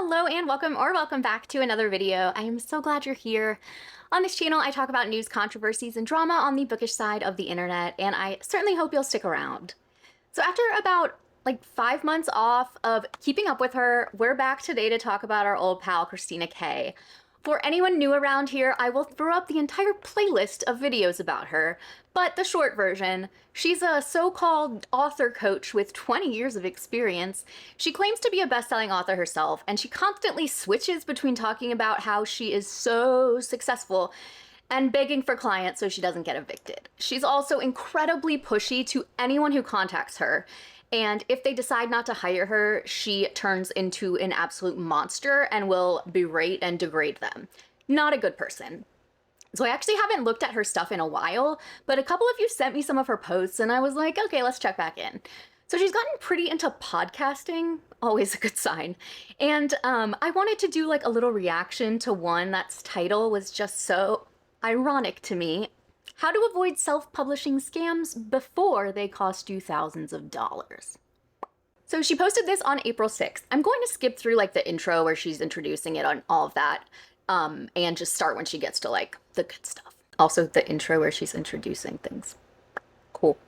Hello and welcome back to another video. I am so glad you're here. On this channel, I talk about news, controversies, and drama on the bookish side of the internet, and I certainly hope you'll stick around. So after about 5 months off of keeping up with her, we're back today to talk about our old pal, Christina K. For anyone new around here, I will throw up the entire playlist of videos about her, but the short version, she's a so-called author coach with 20 years of experience. She claims to be a best-selling author herself, and she constantly switches between talking about how she is so successful and begging for clients so she doesn't get evicted. She's also incredibly pushy to anyone who contacts her. And if they decide not to hire her, she turns into an absolute monster and will berate and degrade them. Not a good person. So I actually haven't looked at her stuff in a while, but a couple of you sent me some of her posts and I was like, okay, let's check back in. So she's gotten pretty into podcasting, always a good sign. And I wanted to do a little reaction to one that's title was just so ironic to me. How to avoid self-publishing scams before they cost you thousands of dollars. So she posted this on April 6th. I'm going to skip through the intro where she's introducing it on all of that, and just start when she gets to the good stuff. Also the intro where she's introducing things. Cool.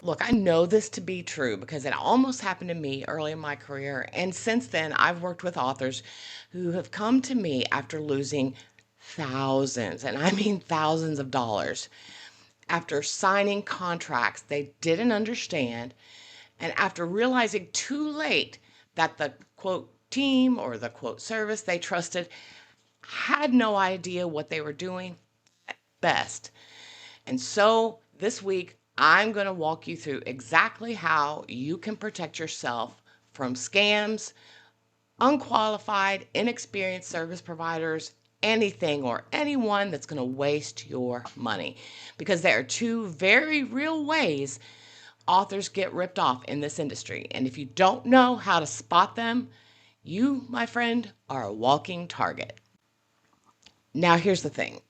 Look, I know this to be true because it almost happened to me early in my career. And since then, I've worked with authors who have come to me after losing thousands, and I mean thousands of dollars, after signing contracts they didn't understand, and after realizing too late that the quote team or the quote service they trusted had no idea what they were doing at best. And so this week, I'm going to walk you through exactly how you can protect yourself from scams, unqualified, inexperienced service providers, anything or anyone that's going to waste your money. Because there are two very real ways authors get ripped off in this industry. And if you don't know how to spot them, you, my friend, are a walking target. Now, here's the thing.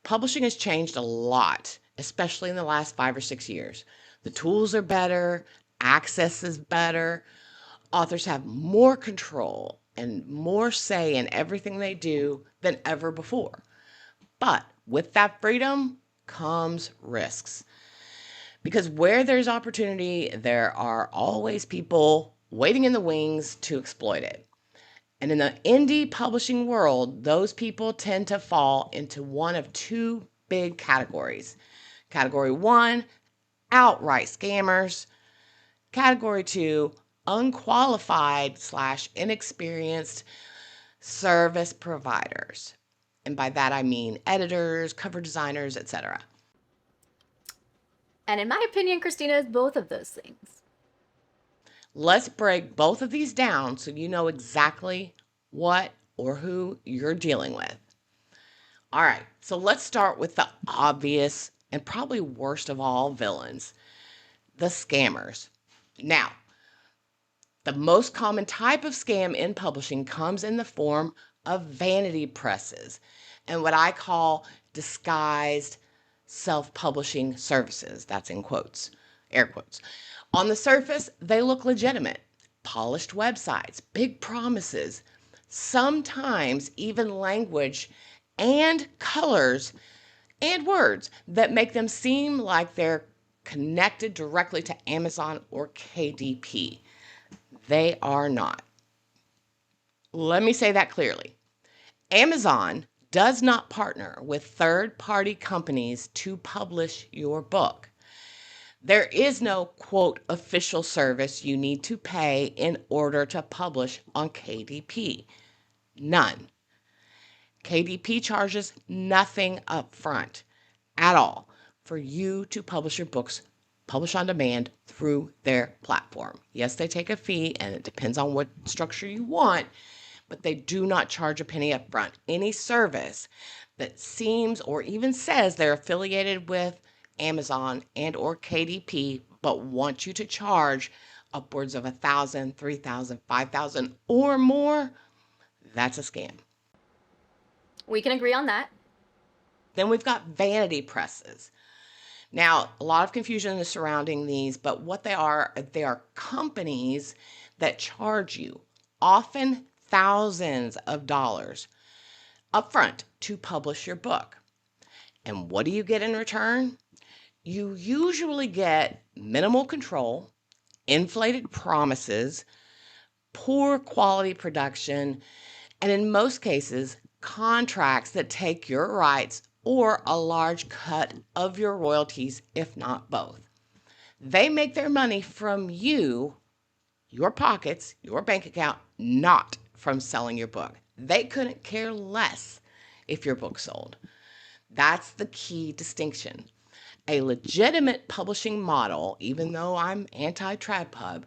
Publishing has changed a lot, especially in the last 5 or 6 years. The tools are better, access is better, authors have more control and more say in everything they do than ever before. But with that freedom comes risks. Because where there's opportunity, there are always people waiting in the wings to exploit it. And in the indie publishing world, those people tend to fall into one of two big categories. Category 1, outright scammers. Category 2, unqualified/inexperienced service providers. And by that I mean editors, cover designers, etc. And in my opinion, Christina is both of those things. Let's break both of these down so you know exactly what or who you're dealing with. All right, so let's start with the obvious and probably worst of all villains, the scammers. Now, the most common type of scam in publishing comes in the form of vanity presses and what I call disguised self-publishing services. That's in quotes, air quotes. On the surface, they look legitimate. Polished websites, big promises, sometimes even language and colors and words that make them seem like they're connected directly to Amazon or KDP. They are not. Let me say that clearly. Amazon does not partner with third-party companies to publish your book. There is no, quote, official service you need to pay in order to publish on KDP. None. KDP charges nothing up front at all for you to publish your books, publish on demand through their platform. Yes, they take a fee, and it depends on what structure you want, but they do not charge a penny up front. Any service that seems or even says they're affiliated with Amazon and or KDP, but want you to charge upwards of $1,000, $3,000, $5,000 or more, that's a scam. We can agree on that. Then we've got vanity presses. Now, a lot of confusion is surrounding these, but what they are companies that charge you, often thousands of dollars upfront to publish your book. And what do you get in return? You usually get minimal control, inflated promises, poor quality production, and in most cases, contracts that take your rights or a large cut of your royalties, if not both. They make their money from you, your pockets, your bank account, not from selling your book. They couldn't care less if your book sold. That's the key distinction. A legitimate publishing model, even though I'm anti-tradpub,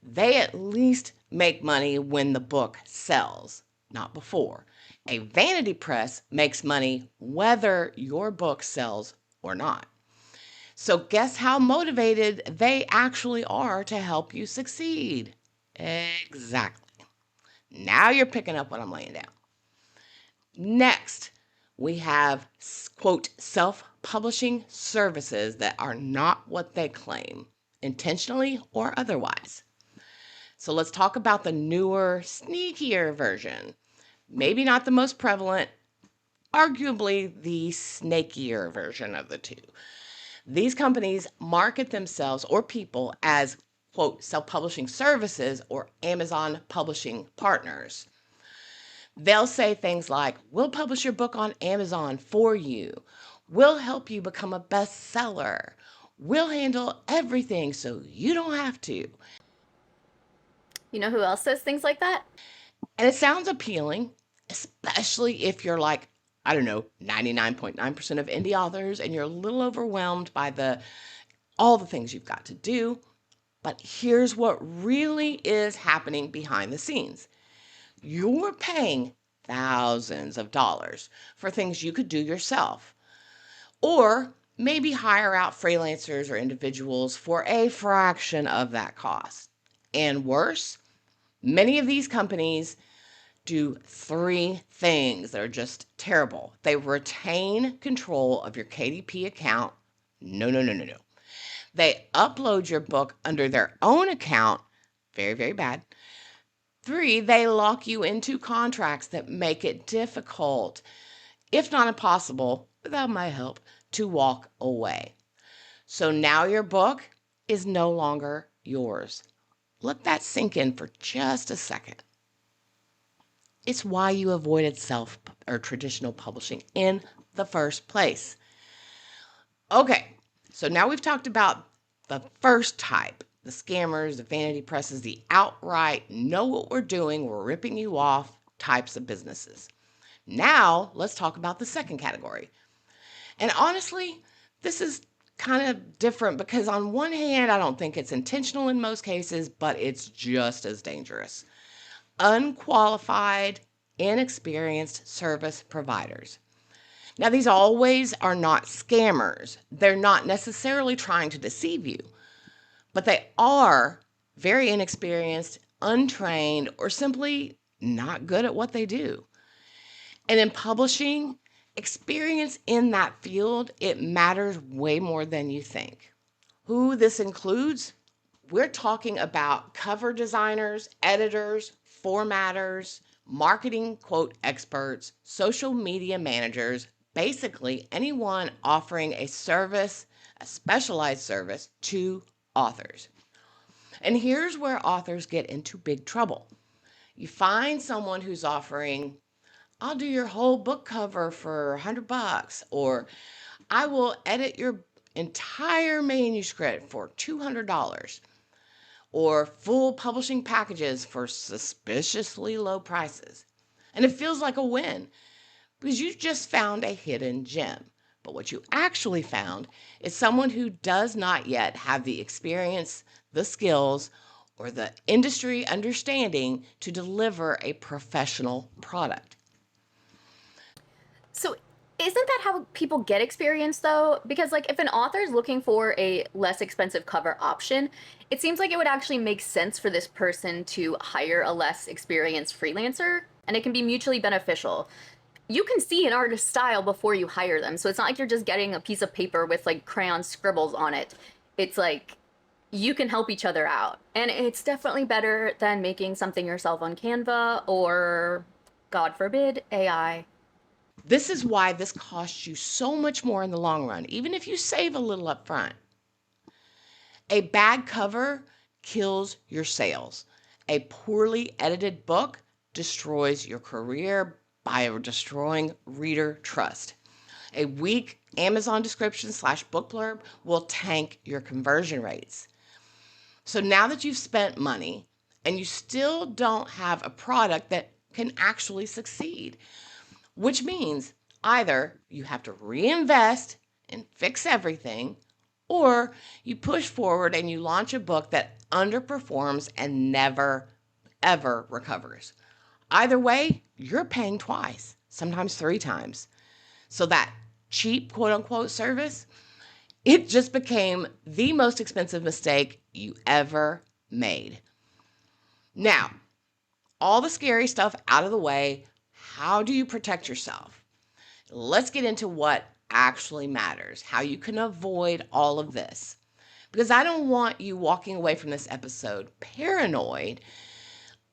they at least make money when the book sells, not before. A vanity press makes money whether your book sells or not. So guess how motivated they actually are to help you succeed? Exactly. Now you're picking up what I'm laying down. Next, we have, quote, self-publishing services that are not what they claim, intentionally or otherwise. So let's talk about the newer, sneakier version. Maybe not the most prevalent, arguably the snakier version of the two. These companies market themselves or people as, quote, self-publishing services or Amazon publishing partners. They'll say things like, we'll publish your book on Amazon for you. We'll help you become a bestseller. We'll handle everything so you don't have to. You know who else says things like that? And it sounds appealing, especially if you're like, I don't know, 99.9% of indie authors and you're a little overwhelmed by all the things you've got to do. But here's what really is happening behind the scenes. You're paying thousands of dollars for things you could do yourself, or maybe hire out freelancers or individuals for a fraction of that cost. And worse, many of these companies do three things that are just terrible. They retain control of your KDP account. No, no, no, no, no. They upload your book under their own account. Very, very bad. 3, they lock you into contracts that make it difficult, if not impossible, without my help, to walk away. So now your book is no longer yours. Let that sink in for just a second. It's why you avoided self or traditional publishing in the first place. Okay, so now we've talked about the first type, the scammers, the vanity presses, the outright know what we're doing, we're ripping you off types of businesses. Now let's talk about the second category. And honestly, this is kind of different because on one hand, I don't think it's intentional in most cases, but it's just as dangerous. Unqualified, inexperienced service providers. Now, these always are not scammers. They're not necessarily trying to deceive you, but they are very inexperienced, untrained, or simply not good at what they do. And in publishing, experience in that field, it matters way more than you think. Who this includes? We're talking about cover designers, editors, formatters, marketing, quote, experts, social media managers, basically anyone offering a service, a specialized service to authors. And here's where authors get into big trouble. You find someone who's offering, I'll do your whole book cover for $100, or I will edit your entire manuscript for $200, or full publishing packages for suspiciously low prices. And it feels like a win because you just found a hidden gem. But what you actually found is someone who does not yet have the experience, the skills, or the industry understanding to deliver a professional product. So isn't that how people get experience though? Because like if an author is looking for a less expensive cover option, it seems like it would actually make sense for this person to hire a less experienced freelancer, and it can be mutually beneficial. You can see an artist's style before you hire them. So it's not like you're just getting a piece of paper with like crayon scribbles on it. It's like you can help each other out. And it's definitely better than making something yourself on Canva or, God forbid, AI. This is why this costs you so much more in the long run, even if you save a little up front. A bad cover kills your sales. A poorly edited book destroys your career by destroying reader trust. A weak Amazon description / book blurb will tank your conversion rates. So now that you've spent money and you still don't have a product that can actually succeed, which means either you have to reinvest and fix everything, or you push forward and you launch a book that underperforms and never, ever recovers. Either way, you're paying twice, sometimes 3 times. So that cheap quote unquote service, it just became the most expensive mistake you ever made. Now, all the scary stuff out of the way, how do you protect yourself? Let's get into what actually matters, how you can avoid all of this. Because I don't want you walking away from this episode paranoid,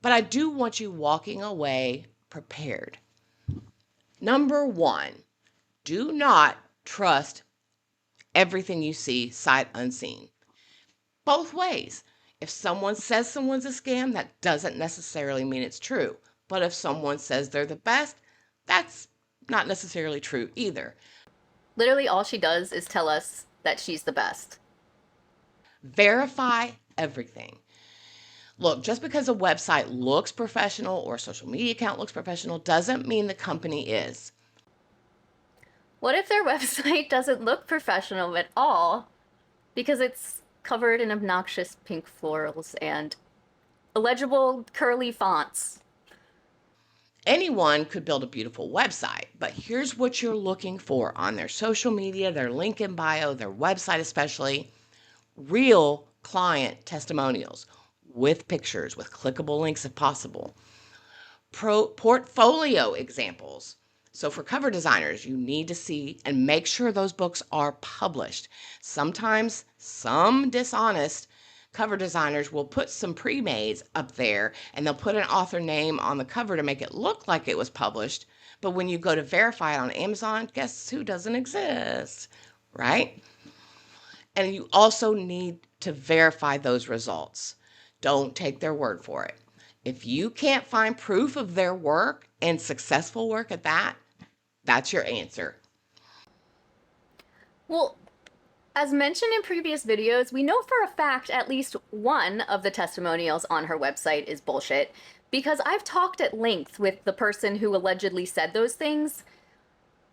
but I do want you walking away prepared. Number 1, do not trust everything you see sight unseen. Both ways. If someone says someone's a scam, that doesn't necessarily mean it's true. But if someone says they're the best, that's not necessarily true either. Literally, all she does is tell us that she's the best. Verify everything. Look, just because a website looks professional or a social media account looks professional doesn't mean the company is. What if their website doesn't look professional at all because it's covered in obnoxious pink florals and illegible curly fonts? Anyone could build a beautiful website, but here's what you're looking for on their social media, their link in bio, their website especially: real client testimonials with pictures, with clickable links if possible. Portfolio examples. So for cover designers, you need to see and make sure those books are published. Sometimes some dishonest cover designers will put some pre-mades up there and they'll put an author name on the cover to make it look like it was published. But when you go to verify it on Amazon, guess who doesn't exist, right? And you also need to verify those results. Don't take their word for it. If you can't find proof of their work and successful work at that, that's your answer. Well, as mentioned in previous videos, we know for a fact at least one of the testimonials on her website is bullshit, because I've talked at length with the person who allegedly said those things.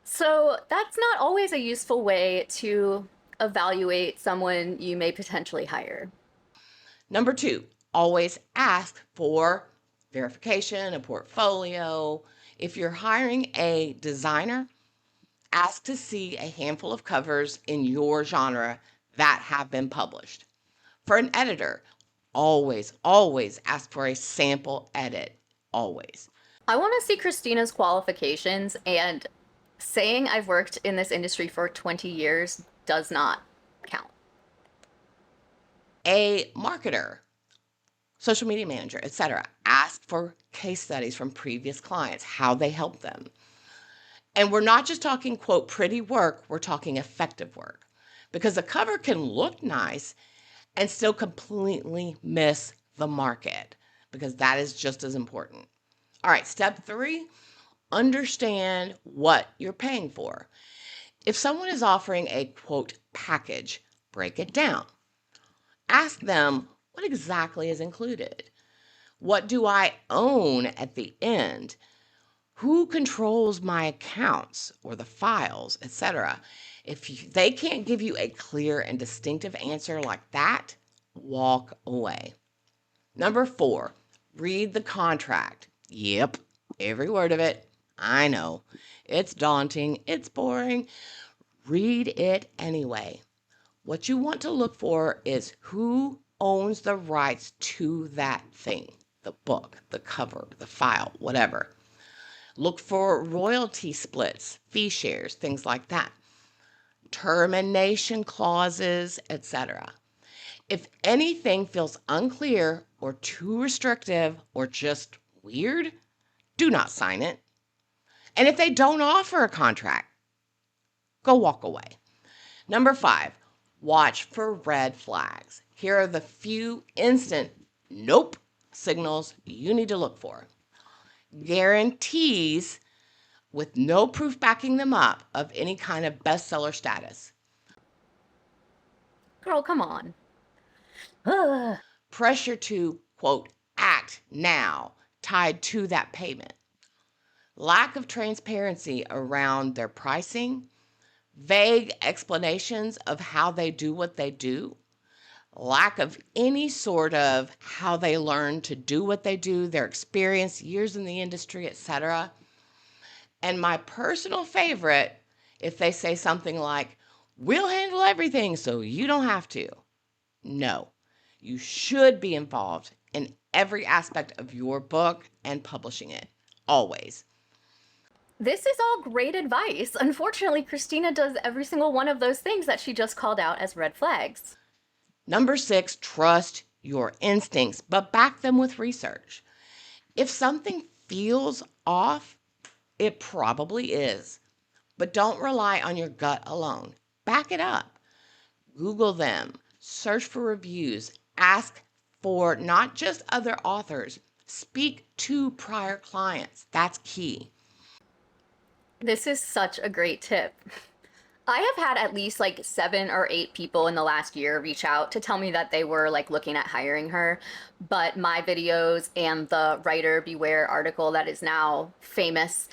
So that's not always a useful way to evaluate someone you may potentially hire. Number 2, always ask for verification, a portfolio. If you're hiring a designer, ask to see a handful of covers in your genre that have been published. For an editor, always, always ask for a sample edit. Always. I want to see Christina's qualifications, and saying I've worked in this industry for 20 years does not count. A marketer, social media manager, etc., ask for case studies from previous clients, how they helped them. And we're not just talking, quote, pretty work, we're talking effective work. Because the cover can look nice and still completely miss the market, because that is just as important. All right, step 3, understand what you're paying for. If someone is offering a, quote, package, break it down. Ask them what exactly is included. What do I own at the end? Who controls my accounts or the files, etc.? If they can't give you a clear and distinctive answer like that, walk away. Number 4, read the contract. Yep, every word of it. I know. It's daunting. It's boring. Read it anyway. What you want to look for is who owns the rights to that thing, the book, the cover, the file, whatever. Look for royalty splits, fee shares, things like that. Termination clauses, etc. If anything feels unclear or too restrictive or just weird, do not sign it. And if they don't offer a contract, go walk away. Number 5, watch for red flags. Here are the few instant nope signals you need to look for. Guarantees with no proof backing them up of any kind of bestseller status. Girl, come on. Ugh. Pressure to, quote, act now tied to that payment. Lack of transparency around their pricing. Vague explanations of how they do what they do. Lack of any sort of how they learn to do what they do, their experience, years in the industry, etc. And my personal favorite, if they say something like, we'll handle everything so you don't have to. No, you should be involved in every aspect of your book and publishing it, always. This is all great advice. Unfortunately, Christina does every single one of those things that she just called out as red flags. Number 6, trust your instincts, but back them with research. If something feels off, it probably is. But don't rely on your gut alone. Back it up. Google them, search for reviews, ask for not just other authors, speak to prior clients. That's key. This is such a great tip. I have had at least like 7 or 8 people in the last year reach out to tell me that they were like looking at hiring her, but my videos and the Writer Beware article that is now famous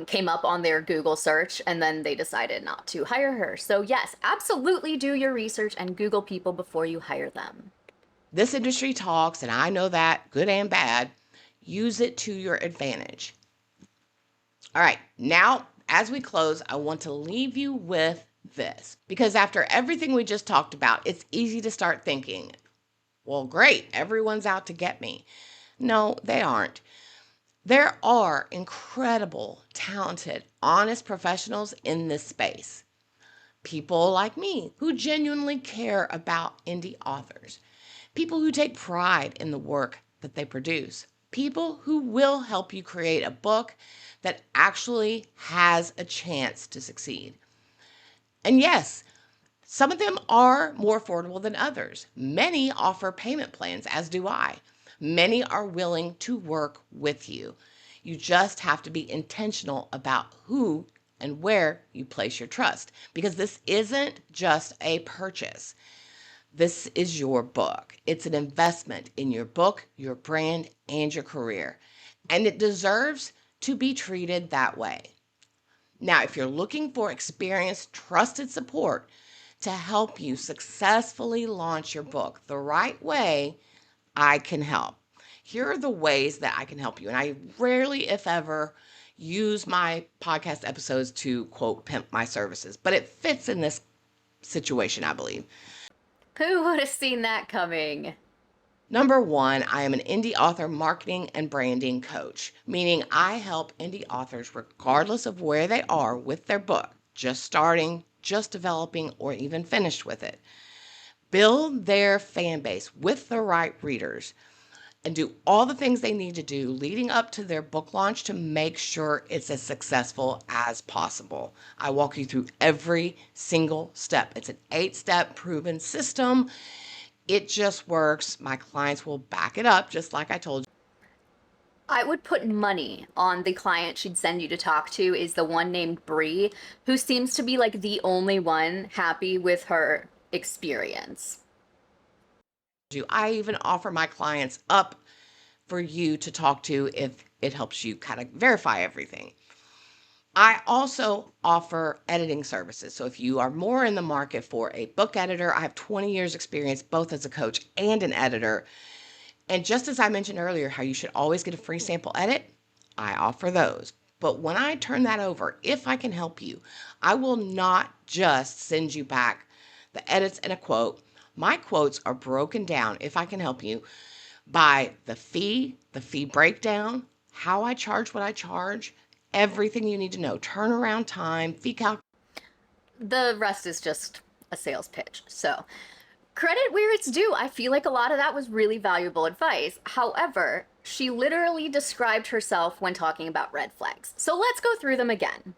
came up on their Google search, and then they decided not to hire her. So yes, absolutely do your research and Google people before you hire them. This industry talks, and I know that, good and bad. Use it to your advantage. All right, now as we close, I want to leave you with this, because after everything we just talked about, it's easy to start thinking, well, great, everyone's out to get me. No, they aren't. There are incredible, talented, honest professionals in this space. People like me who genuinely care about indie authors. People who take pride in the work that they produce. People who will help you create a book that actually has a chance to succeed. And yes, some of them are more affordable than others. Many offer payment plans, as do I. Many are willing to work with you. You just have to be intentional about who and where you place your trust, because this isn't just a purchase. This is your book. It's an investment in your book, your brand, and your career. And it deserves to be treated that way. Now, if you're looking for experienced, trusted support to help you successfully launch your book the right way, I can help. Here are the ways that I can help you. And I rarely, if ever, use my podcast episodes to, quote, pimp my services, but it fits in this situation, I believe. Who would have seen that coming? Number 1, I am an indie author marketing and branding coach, meaning I help indie authors, regardless of where they are with their book, just starting, just developing, or even finished with it, build their fan base with the right readers and do all the things they need to do leading up to their book launch to make sure it's as successful as possible. I walk you through every single step. It's an 8-step proven system. It just works. My clients will back it up, just like I told you. I would put money on the client she'd send you to talk to is the one named Bree, who seems to be like the only one happy with her experience. I even offer my clients up for you to talk to if it helps you kind of verify everything. I also offer editing services. So if you are more in the market for a book editor, I have 20 years experience both as a coach and an editor. And just as I mentioned earlier, how you should always get a free sample edit, I offer those. But when I turn that over, if I can help you, I will not just send you back the edits and a quote. My quotes are broken down, if I can help you, by the fee breakdown, how I charge what I charge, everything you need to know, turnaround time, fee calculation. The rest is just a sales pitch. So Credit where it's due. I feel like a lot of that was really valuable advice. However, she literally described herself when talking about red flags. So let's go through them again.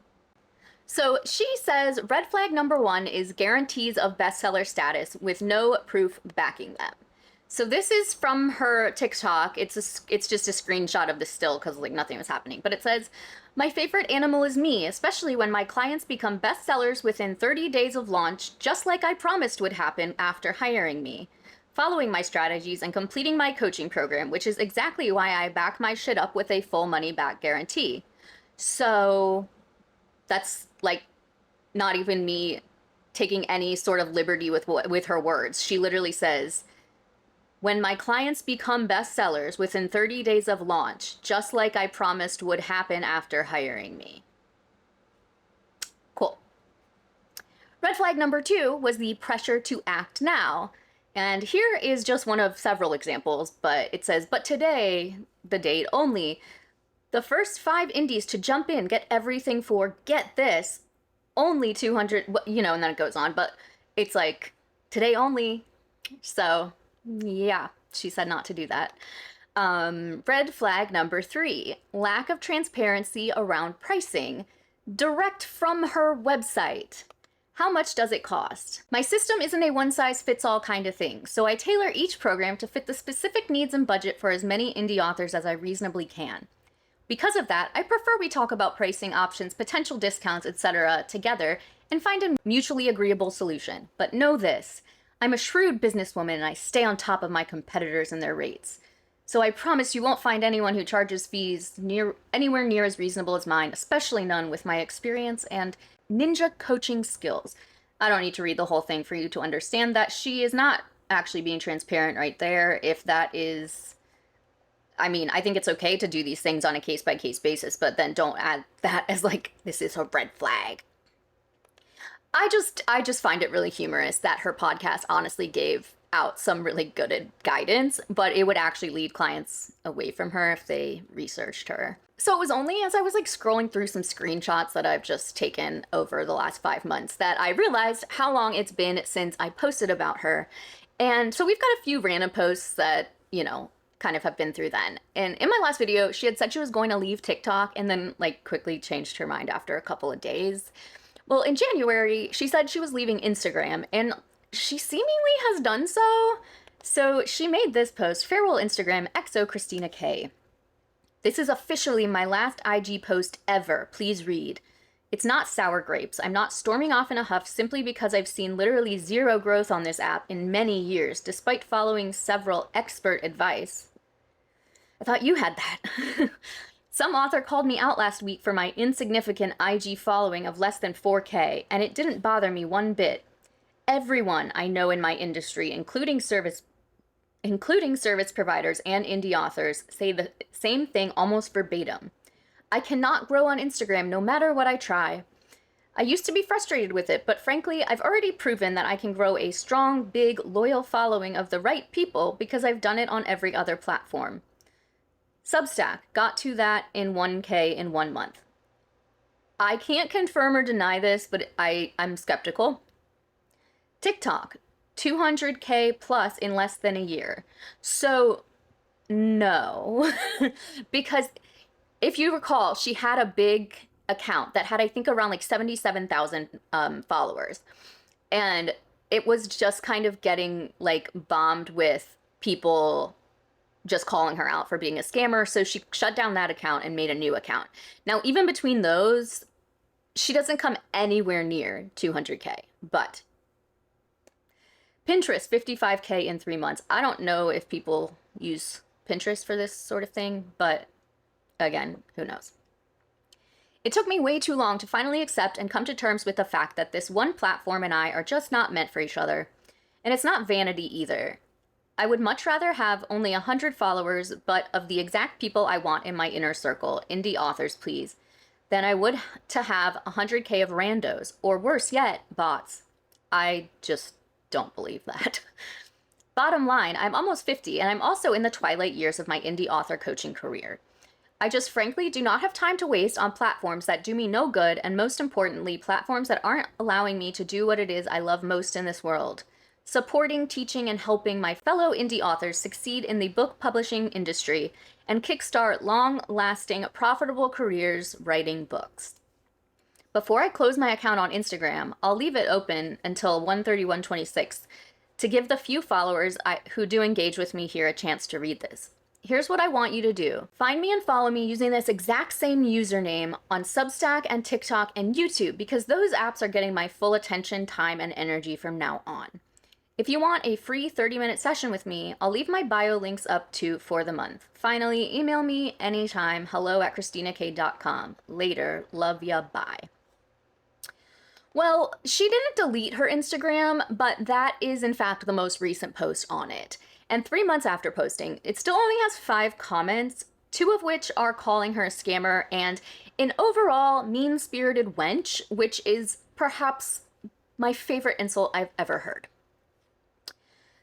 So she says red flag number 1 is guarantees of bestseller status with no proof backing them. So this is from her TikTok. It's just a screenshot of the still because like nothing was happening. But it says, my favorite animal is me, especially when my clients become bestsellers within 30 days of launch, just like I promised would happen after hiring me. Following my strategies and completing my coaching program, which is exactly why I back my shit up with a full money back guarantee. So that's like not even me taking any sort of liberty with her words. She literally says, when my clients become bestsellers within 30 days of launch, just like I promised would happen after hiring me. Cool. Red flag number 2 was the pressure to act now. And here is just one of several examples, but it says, but today, the date only, the first 5 indies to jump in get everything for, get this, only 200, and then it goes on, but it's like, today only. So yeah, she said not to do that. Red flag number 3, lack of transparency around pricing. Direct from her website. How much does it cost? My system isn't a one-size-fits-all kind of thing, so I tailor each program to fit the specific needs and budget for as many indie authors as I reasonably can. Because of that, I prefer we talk about pricing options, potential discounts, etc. together and find a mutually agreeable solution. But know this, I'm a shrewd businesswoman and I stay on top of my competitors and their rates. So I promise you won't find anyone who charges fees anywhere near as reasonable as mine, especially none with my experience and ninja coaching skills. I don't need to read the whole thing for you to understand that she is not actually being transparent right there. If that is, I mean, I think it's okay to do these things on a case-by-case basis, but then don't add that as like, this is a red flag. I just find it really humorous that her podcast honestly gave out some really good guidance, but it would actually lead clients away from her if they researched her. So it was only as I was like scrolling through some screenshots that I've just taken over the last 5 months that I realized how long it's been since I posted about her. And so we've got a few random posts that, kind of have been through then. And in my last video, she had said she was going to leave TikTok and then like quickly changed her mind after a couple of days. Well, in January, she said she was leaving Instagram, and she seemingly has done so. So she made this post, farewell Instagram, XO Christina K. This is officially my last IG post ever. Please read. It's not sour grapes. I'm not storming off in a huff simply because I've seen literally zero growth on this app in many years, despite following several expert advice. I thought you had that. Some author called me out last week for my insignificant IG following of less than 4K, and it didn't bother me one bit. Everyone I know in my industry, including service providers and indie authors, say the same thing almost verbatim. I cannot grow on Instagram no matter what I try. I used to be frustrated with it, but frankly, I've already proven that I can grow a strong, big, loyal following of the right people because I've done it on every other platform. Substack got to that in 1K in 1 month. I can't confirm or deny this, but I'm skeptical. TikTok, 200K plus in less than a year. So, no. Because if you recall, she had a big account that had, I think, around like 77,000 followers. And it was just kind of getting like bombed with people just calling her out for being a scammer. So she shut down that account and made a new account. Now, even between those, she doesn't come anywhere near 200K, but Pinterest, 55K in 3 months. I don't know if people use Pinterest for this sort of thing, but again, who knows? It took me way too long to finally accept and come to terms with the fact that this one platform and I are just not meant for each other. And it's not vanity either. I would much rather have only 100 followers, but of the exact people I want in my inner circle, indie authors please, than I would to have 100K of randos, or worse yet, bots. I just don't believe that. Bottom line, I'm almost 50, and I'm also in the twilight years of my indie author coaching career. I just frankly do not have time to waste on platforms that do me no good, and most importantly, platforms that aren't allowing me to do what it is I love most in this world, supporting, teaching, and helping my fellow indie authors succeed in the book publishing industry and kickstart long-lasting, profitable careers writing books. Before I close my account on Instagram, I'll leave it open until 1/31/26 to give the few followers who do engage with me here a chance to read this. Here's what I want you to do. Find me and follow me using this exact same username on Substack and TikTok and YouTube, because those apps are getting my full attention, time, and energy from now on. If you want a free 30-minute session with me, I'll leave my bio links up too for the month. Finally, email me anytime, hello@christinak.com. Later, love ya, bye. Well, she didn't delete her Instagram, but that is in fact the most recent post on it. And 3 months after posting, it still only has 5 comments, 2 of which are calling her a scammer and an overall mean-spirited wench, which is perhaps my favorite insult I've ever heard.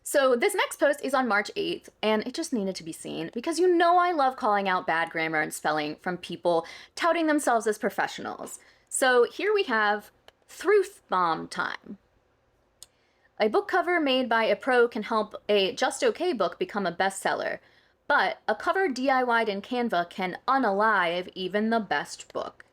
So this next post is on March 8th, and it just needed to be seen because you know I love calling out bad grammar and spelling from people touting themselves as professionals. So here we have Truth Bomb time. A book cover made by a pro can help a just okay book become a bestseller, but a cover DIY'd in Canva can unalive even the best book.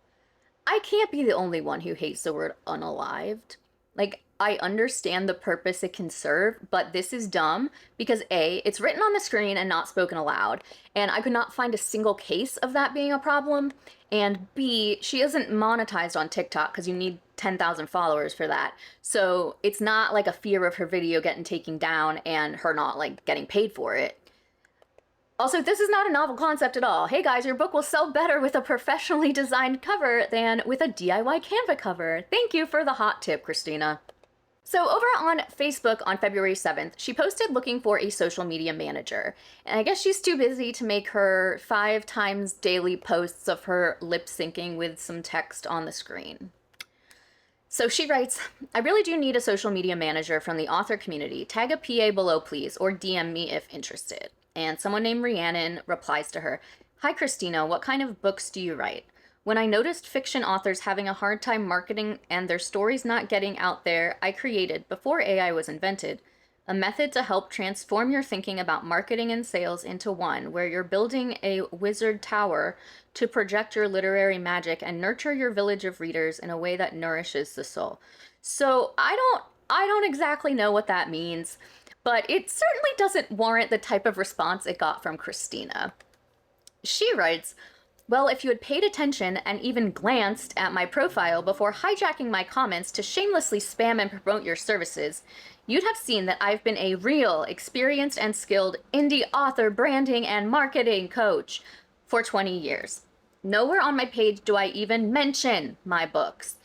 I can't be the only one who hates the word unalived. Like, I understand the purpose it can serve, but this is dumb because A, it's written on the screen and not spoken aloud, and I could not find a single case of that being a problem, and B, she isn't monetized on TikTok because you need 10,000 followers for that, so it's not like a fear of her video getting taken down and her not, like, getting paid for it. Also, this is not a novel concept at all. Hey guys, your book will sell better with a professionally designed cover than with a DIY Canva cover. Thank you for the hot tip, Christina. So over on Facebook on February 7th, she posted looking for a social media manager. And I guess she's too busy to make her 5 times daily posts of her lip syncing with some text on the screen. So she writes, I really do need a social media manager from the author community. Tag a PA below, please, or DM me if interested. And someone named Rhiannon replies to her, Hi, Christina, what kind of books do you write? When I noticed fiction authors having a hard time marketing and their stories not getting out there, I created, before AI was invented, a method to help transform your thinking about marketing and sales into one where you're building a wizard tower to project your literary magic and nurture your village of readers in a way that nourishes the soul. So I don't exactly know what that means, but it certainly doesn't warrant the type of response it got from Christina. She writes, well, if you had paid attention and even glanced at my profile before hijacking my comments to shamelessly spam and promote your services, you'd have seen that I've been a real, experienced and skilled indie author branding and marketing coach for 20 years. Nowhere on my page do I even mention my books.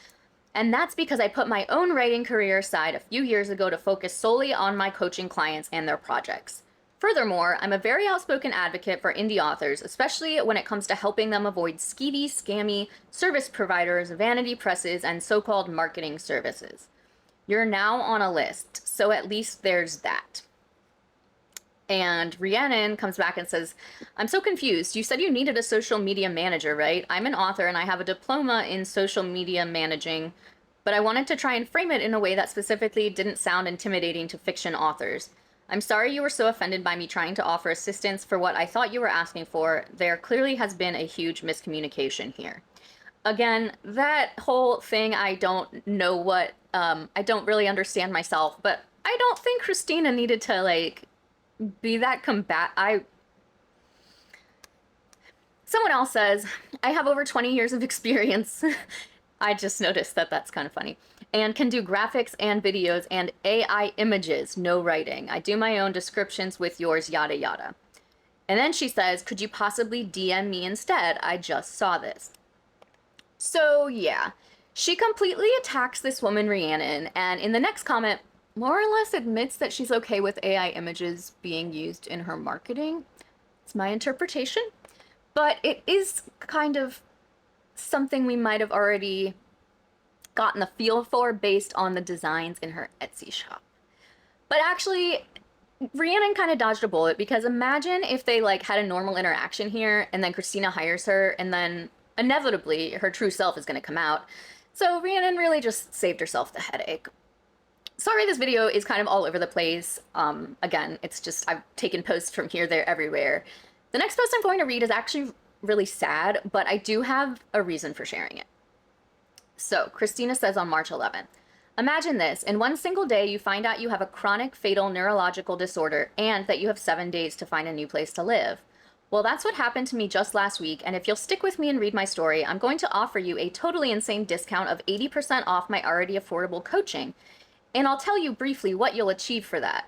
And that's because I put my own writing career aside a few years ago to focus solely on my coaching clients and their projects. Furthermore, I'm a very outspoken advocate for indie authors, especially when it comes to helping them avoid skeevy, scammy service providers, vanity presses, and so-called marketing services. You're now on a list, so at least there's that. And Rhiannon comes back and says, I'm so confused. You said you needed a social media manager, right? I'm an author and I have a diploma in social media managing, but I wanted to try and frame it in a way that specifically didn't sound intimidating to fiction authors. I'm sorry you were so offended by me trying to offer assistance for what I thought you were asking for. There clearly has been a huge miscommunication here. Again, that whole thing, I don't know what, I don't really understand myself, but I don't think Christina needed to, like, be that Someone else says, I have over 20 years of experience. I just noticed that that's kind of funny. And can do graphics and videos and AI images, no writing. I do my own descriptions with yours, yada yada. And then she says, could you possibly DM me instead? I just saw this. So yeah, she completely attacks this woman, Rhiannon, and in the next comment, more or less admits that she's okay with AI images being used in her marketing. It's my interpretation. But it is kind of something we might have already gotten the feel for based on the designs in her Etsy shop. But actually, Rhiannon kind of dodged a bullet, because imagine if they like had a normal interaction here and then Christina hires her and then inevitably her true self is going to come out. So Rhiannon really just saved herself the headache. Sorry this video is kind of all over the place. Again, it's just I've taken posts from here, there, everywhere. The next post I'm going to read is actually really sad, but I do have a reason for sharing it. So, Christina says on March 11th, imagine this. In one single day, you find out you have a chronic, fatal neurological disorder and that you have 7 days to find a new place to live. Well, that's what happened to me just last week, and if you'll stick with me and read my story, I'm going to offer you a totally insane discount of 80% off my already affordable coaching. And I'll tell you briefly what you'll achieve for that.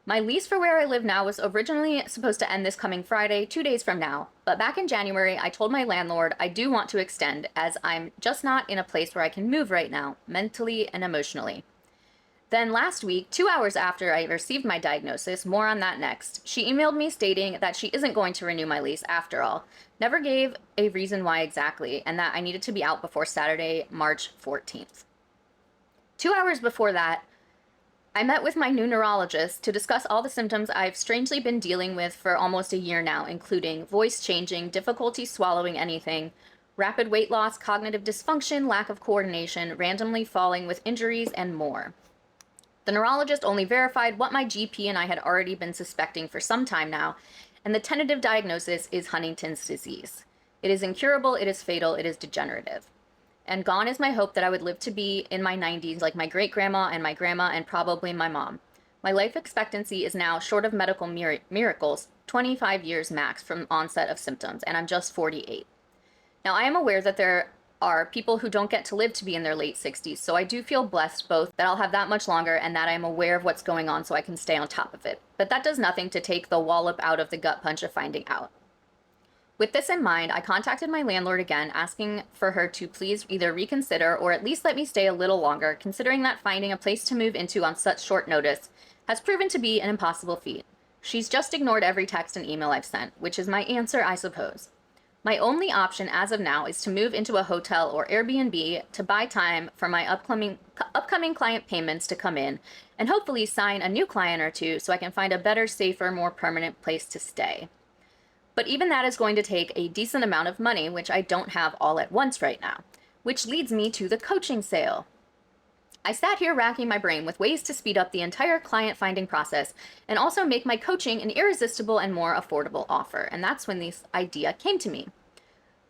My lease for where I live now was originally supposed to end this coming Friday, 2 days from now, but back in January, I told my landlord I do want to extend as I'm just not in a place where I can move right now, mentally and emotionally. Then last week, 2 hours after I received my diagnosis, more on that next, she emailed me stating that she isn't going to renew my lease after all, never gave a reason why exactly, and that I needed to be out before Saturday, March 14th. 2 hours before that, I met with my new neurologist to discuss all the symptoms I've strangely been dealing with for almost a year now, including voice changing, difficulty swallowing anything, rapid weight loss, cognitive dysfunction, lack of coordination, randomly falling with injuries, and more. The neurologist only verified what my GP and I had already been suspecting for some time now, and the tentative diagnosis is Huntington's disease. It is incurable, it is fatal, it is degenerative. And gone is my hope that I would live to be in my 90s like my great-grandma and my grandma and probably my mom. My life expectancy is now, short of medical miracles, 25 years max from onset of symptoms, and I'm just 48. Now, I am aware that there are people who don't get to live to be in their late 60s, so I do feel blessed both that I'll have that much longer and that I'm aware of what's going on so I can stay on top of it. But that does nothing to take the wallop out of the gut punch of finding out. With this in mind, I contacted my landlord again, asking for her to please either reconsider or at least let me stay a little longer, considering that finding a place to move into on such short notice has proven to be an impossible feat. She's just ignored every text and email I've sent, which is my answer, I suppose. My only option as of now is to move into a hotel or Airbnb to buy time for my upcoming client payments to come in, and hopefully sign a new client or two so I can find a better, safer, more permanent place to stay. But even that is going to take a decent amount of money, which I don't have all at once right now, which leads me to the coaching sale. I sat here racking my brain with ways to speed up the entire client finding process and also make my coaching an irresistible and more affordable offer, and that's when this idea came to me.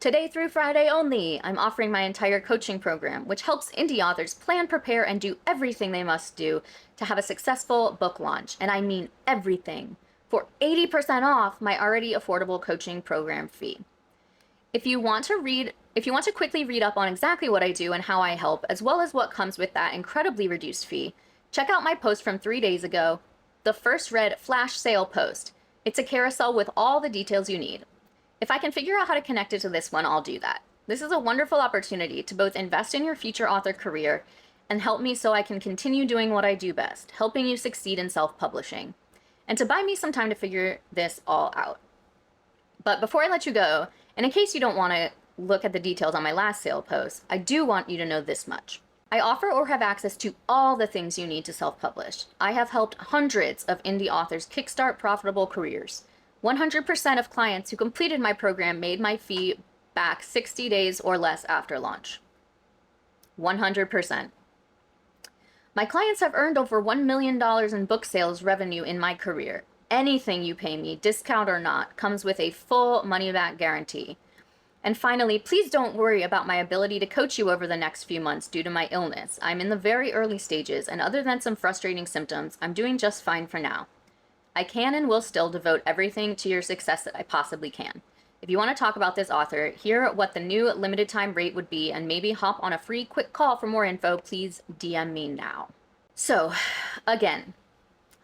Today through Friday only, I'm offering my entire coaching program, which helps indie authors plan, prepare, and do everything they must do to have a successful book launch, and I mean everything, for 80% off my already affordable coaching program fee. If you want to quickly read up on exactly what I do and how I help, as well as what comes with that incredibly reduced fee, check out my post from 3 days ago, the first read flash sale post. It's a carousel with all the details you need. If I can figure out how to connect it to this one, I'll do that. This is a wonderful opportunity to both invest in your future author career and help me so I can continue doing what I do best, helping you succeed in self-publishing, and to buy me some time to figure this all out. But before I let you go, and in case you don't want to look at the details on my last sale post, I do want you to know this much. I offer or have access to all the things you need to self-publish. I have helped hundreds of indie authors kickstart profitable careers. 100% of clients who completed my program made my fee back 60 days or less after launch. 100%. My clients have earned over $1 million in book sales revenue in my career. Anything you pay me, discount or not, comes with a full money-back guarantee. And finally, please don't worry about my ability to coach you over the next few months due to my illness. I'm in the very early stages, and other than some frustrating symptoms, I'm doing just fine for now. I can and will still devote everything to your success that I possibly can. If you want to talk about this author, hear what the new limited time rate would be, and maybe hop on a free quick call for more info, please DM me now. So, again,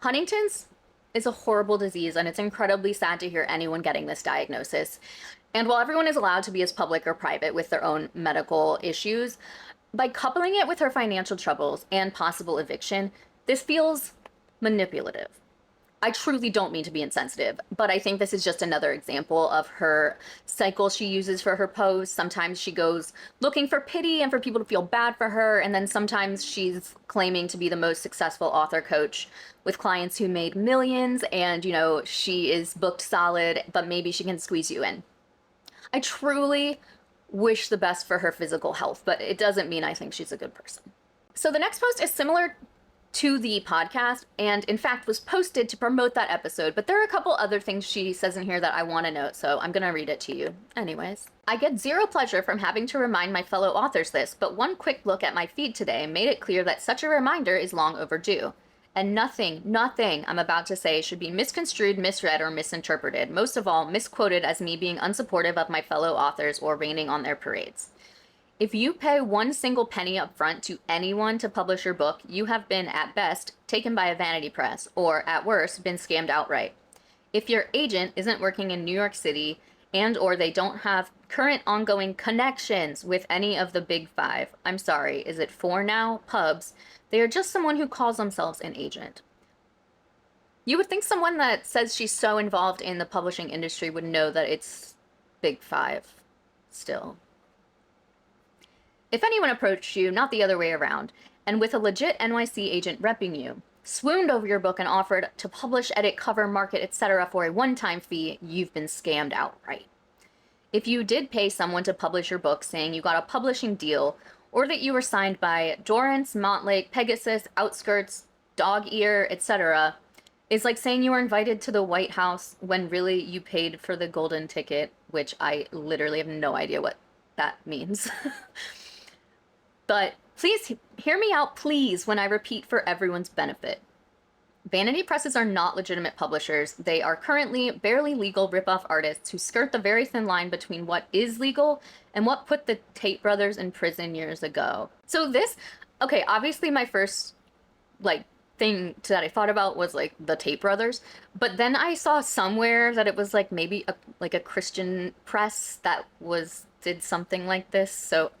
Huntington's is a horrible disease, and it's incredibly sad to hear anyone getting this diagnosis. And while everyone is allowed to be as public or private with their own medical issues, by coupling it with her financial troubles and possible eviction, this feels manipulative. I truly don't mean to be insensitive, but I think this is just another example of her cycle she uses for her posts. Sometimes she goes looking for pity and for people to feel bad for her, and then sometimes she's claiming to be the most successful author coach with clients who made millions, and, you know, she is booked solid, but maybe she can squeeze you in. I truly wish the best for her physical health, but it doesn't mean I think she's a good person. So the next post is similar to the podcast, and in fact was posted to promote that episode. But there are a couple other things she says in here that I want to note, so I'm gonna read it to you. Anyways, I get zero pleasure from having to remind my fellow authors this, but one quick look at my feed today made it clear that such a reminder is long overdue. And nothing I'm about to say should be misconstrued, misread, or misinterpreted, most of all, misquoted as me being unsupportive of my fellow authors or raining on their parades. If you pay one single penny up front to anyone to publish your book, you have been, at best, taken by a vanity press, or, at worst, been scammed outright. If your agent isn't working in New York City and or they don't have current ongoing connections with any of the big five, I'm sorry, is it four now? Pubs. They are just someone who calls themselves an agent. You would think someone that says she's so involved in the publishing industry would know that it's big five still. If anyone approached you, not the other way around, and with a legit NYC agent repping you, swooned over your book and offered to publish, edit, cover, market, etc. for a one-time fee, you've been scammed outright. If you did pay someone to publish your book saying you got a publishing deal, or that you were signed by Dorrance, Montlake, Pegasus, Outskirts, Dog Ear, etc., is like saying you were invited to the White House when really you paid for the golden ticket, which I literally have no idea what that means. But please hear me out, please, when I repeat for everyone's benefit. Vanity presses are not legitimate publishers. They are currently barely legal ripoff artists who skirt the very thin line between what is legal and what put the Tate brothers in prison years ago. So this, okay, obviously my first, thing that I thought about was, the Tate brothers. But then I saw somewhere that it was, maybe a Christian press that did something like this. So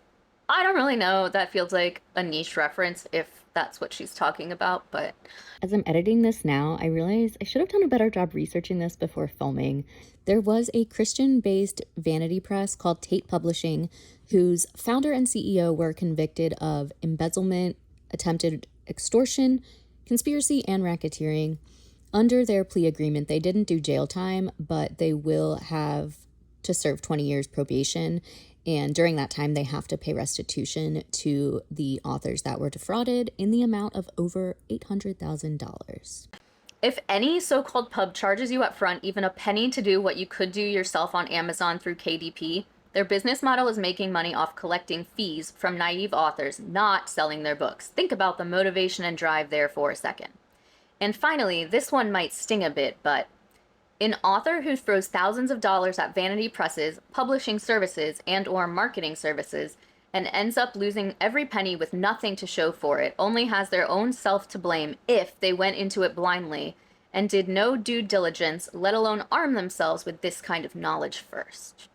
I don't really know. That feels like a niche reference if that's what she's talking about, but as I'm editing this now, I realize I should have done a better job researching this before filming. There was a Christian-based vanity press called Tate Publishing, whose founder and CEO were convicted of embezzlement, attempted extortion, conspiracy, and racketeering. Under their plea agreement, they didn't do jail time, but they will have to serve 20 years probation. And during that time, they have to pay restitution to the authors that were defrauded in the amount of over $800,000. If any so-called pub charges you up front even a penny to do what you could do yourself on Amazon through KDP, their business model is making money off collecting fees from naive authors, not selling their books. Think about the motivation and drive there for a second. And finally, this one might sting a bit, but an author who throws thousands of dollars at vanity presses, publishing services, and or marketing services, and ends up losing every penny with nothing to show for it, only has their own self to blame if they went into it blindly and did no due diligence, let alone arm themselves with this kind of knowledge first.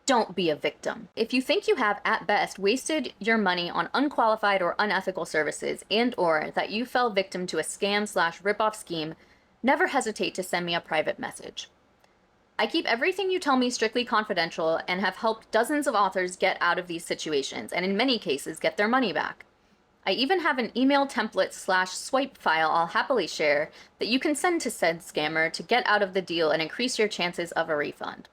Don't be a victim. If you think you have, at best, wasted your money on unqualified or unethical services and or that you fell victim to a scam/ripoff scheme, never hesitate to send me a private message. I keep everything you tell me strictly confidential and have helped dozens of authors get out of these situations and in many cases get their money back. I even have an email template/swipe file I'll happily share that you can send to said scammer to get out of the deal and increase your chances of a refund.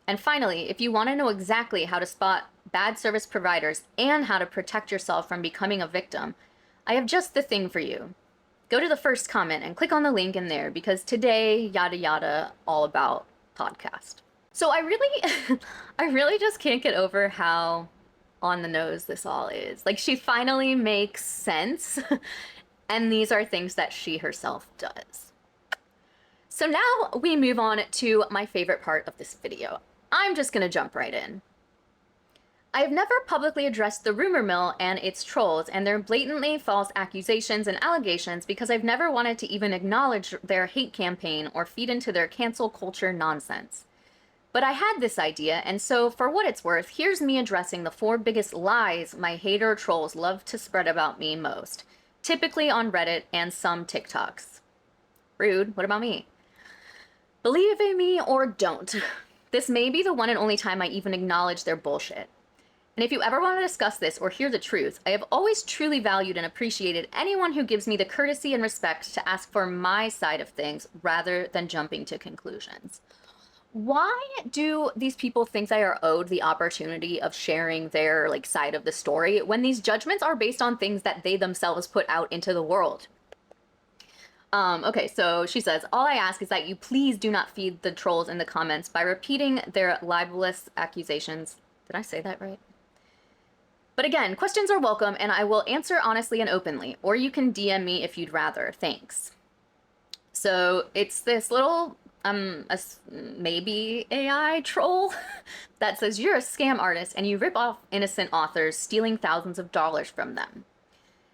And finally, if you want to know exactly how to spot bad service providers and how to protect yourself from becoming a victim, I have just the thing for you. Go to the first comment and click on the link in there because today, yada yada, all about podcast. So I really just can't get over how on the nose this all is. She finally makes sense. And these are things that she herself does. So now we move on to my favorite part of this video. I'm just gonna jump right in. I have never publicly addressed the rumor mill and its trolls and their blatantly false accusations and allegations because I've never wanted to even acknowledge their hate campaign or feed into their cancel culture nonsense. But I had this idea, and so for what it's worth, here's me addressing the 4 biggest lies my hater trolls love to spread about me most, typically on Reddit and some TikToks. Rude, what about me? Believe in me or don't. This may be the one and only time I even acknowledge their bullshit. And if you ever want to discuss this or hear the truth, I have always truly valued and appreciated anyone who gives me the courtesy and respect to ask for my side of things rather than jumping to conclusions. Why do these people think they are owed the opportunity of sharing their like side of the story when these judgments are based on things that they themselves put out into the world? Okay, so she says, all I ask is that you please do not feed the trolls in the comments by repeating their libelous accusations. Did I say that right? But again, questions are welcome and I will answer honestly and openly, or you can DM me if you'd rather. Thanks. So it's this little, maybe AI troll that says you're a scam artist and you rip off innocent authors, stealing thousands of dollars from them.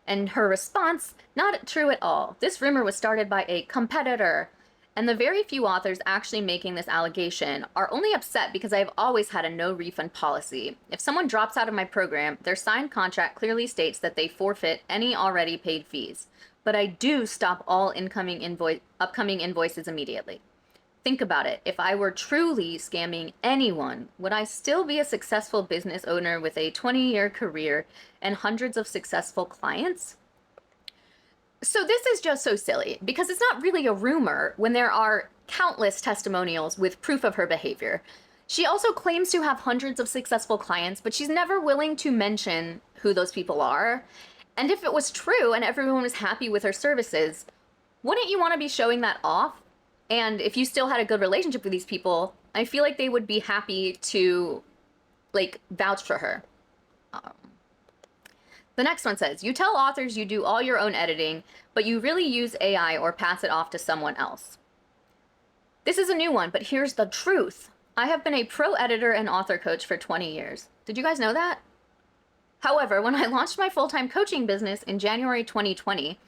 And her response, not true at all. This rumor was started by a competitor. And the very few authors actually making this allegation are only upset because I've always had a no refund policy. If someone drops out of my program, their signed contract clearly states that they forfeit any already paid fees. But I do stop all upcoming invoices immediately. Think about it. If I were truly scamming anyone, would I still be a successful business owner with a 20-year career and hundreds of successful clients? So this is just so silly because it's not really a rumor when there are countless testimonials with proof of her behavior. She also claims to have hundreds of successful clients, but she's never willing to mention who those people are. And if it was true and everyone was happy with her services, wouldn't you want to be showing that off? And if you still had a good relationship with these people, I feel like they would be happy to, like, vouch for her. The next one says, you tell authors you do all your own editing, but you really use AI or pass it off to someone else. This is a new one, but here's the truth. I have been a pro editor and author coach for 20 years. Did you guys know that? However, when I launched my full-time coaching business in January 2020,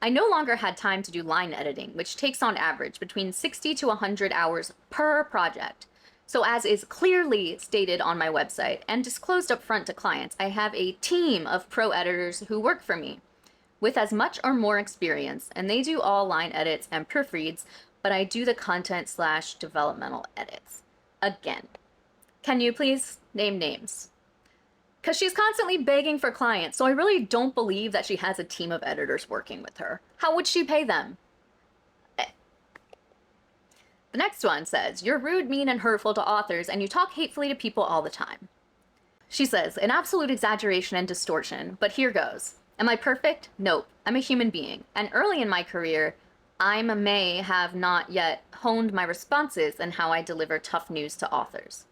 I no longer had time to do line editing, which takes on average between 60 to 100 hours per project. So as is clearly stated on my website and disclosed up front to clients, I have a team of pro editors who work for me with as much or more experience, and they do all line edits and proofreads, but I do the content/developmental edits. Again, can you please name names? Because she's constantly begging for clients, so I really don't believe that she has a team of editors working with her. How would she pay them? The next one says, you're rude, mean, and hurtful to authors, and you talk hatefully to people all the time. She says, an absolute exaggeration and distortion, but here goes. Am I perfect? Nope. I'm a human being. And early in my career, I may have not yet honed my responses and how I deliver tough news to authors.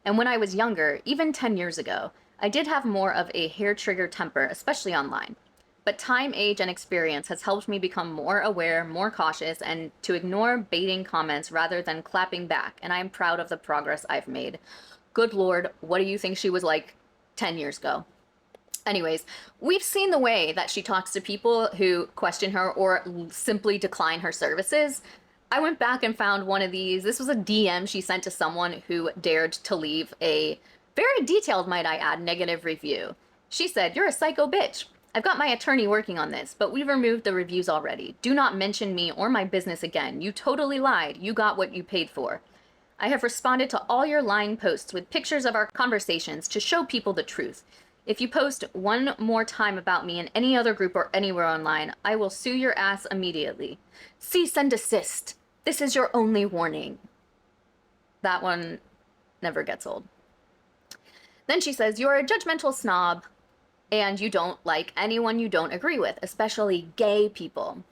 And when I was younger, even 10 years ago, I did have more of a hair-trigger temper, especially online. But time, age, and experience has helped me become more aware, more cautious, and to ignore baiting comments rather than clapping back, and I'm proud of the progress I've made. Good Lord, what do you think she was like 10 years ago? Anyways, we've seen the way that she talks to people who question her or simply decline her services. I went back and found one of these. This was a DM she sent to someone who dared to leave a very detailed, might I add, negative review. She said, you're a psycho bitch. I've got my attorney working on this, but we've removed the reviews already. Do not mention me or my business again. You totally lied. You got what you paid for. I have responded to all your lying posts with pictures of our conversations to show people the truth. If you post one more time about me in any other group or anywhere online, I will sue your ass immediately. Cease and desist. This is your only warning. That one never gets old. Then she says, you're a judgmental snob and you don't like anyone you don't agree with, especially gay people.